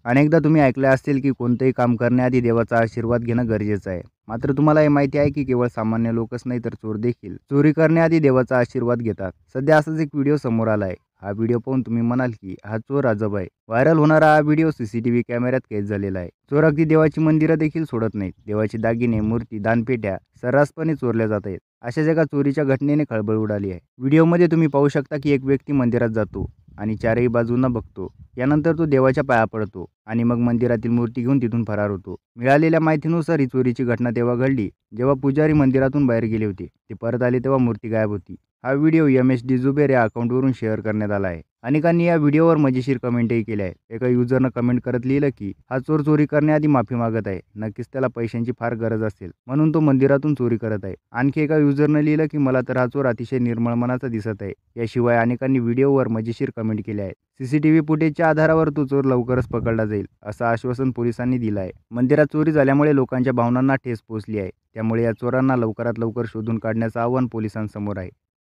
अनेकदा तुम्ही ऐकले असेल की कोणतेही काम करण्याआधी देवाचा आशीर्वाद घेणं गरजेचं आहे. मात्र तुम्हाला हे माहिती आहे की केवळ सामान्य लोकच नाही तर चोर देखील चोरी करण्याआधी देवाचा आशीर्वाद घेतात. सध्या असाच एक व्हिडिओ समोर आला आहे. हा व्हिडिओ पाहून तुम्ही म्हणाल की हा चोर अजब आहे. व्हायरल होणारा हा व्हिडिओ सीसीटीव्ही कॅमेऱ्यात कैद झालेला आहे. चोर अगदी देवाची मंदिरं देखील सोडत नाहीत. देवाचे दागिने, मूर्ती, दानपेट्या सर्रासपणे चोरल्या जात आहेत. अशाच एका चोरीच्या घटनेने खळबळ उडाली आहे. व्हिडिओमध्ये तुम्ही पाहू शकता की एक व्यक्ती मंदिरात जातो आणि चारही बाजूंना बघतो. यानंतर तो देवाच्या पाया पडतो आणि मग मंदिरातील मूर्ती घेऊन तिथून फरार होतो. मिळालेल्या माहितीनुसार ही चोरीची घटना तेव्हा घडली जेव्हा पुजारी मंदिरातून बाहेर गेले होते. ते परत आले तेव्हा मूर्ती गायब होती. हा व्हिडिओ MHD जुबेर या अकाउंटवरून शेअर करण्यात आला आहे. अनेकांनी या व्हिडिओवर मजेशीर कमेंटही केल्या आहेत. एका युजरनं कमेंट करत लिहिलं की हा चोर चोरी करण्याआधी माफी मागत आहे. नक्कीच त्याला पैशांची फार गरज असेल म्हणून तो मंदिरातून चोरी करत आहे. आणखी एका युजरनं लिहिलं की मला तर हा चोर अतिशय निर्मळ मनाचा दिसत आहे. याशिवाय अनेकांनी व्हिडिओवर मजेशीर कमेंट केल्या आहेत. सीसीटीव्ही फुटेजच्या आधारावर तो चोर लवकरच पकडला जाईल असं आश्वासन पोलिसांनी दिलं आहे. मंदिरात चोरी झाल्यामुळे लोकांच्या भावनांना ठेच पोहोचली आहे. त्यामुळे या चोरांना लवकरात लवकर शोधून काढण्याचं आव्हान पोलिसांसमोर आहे.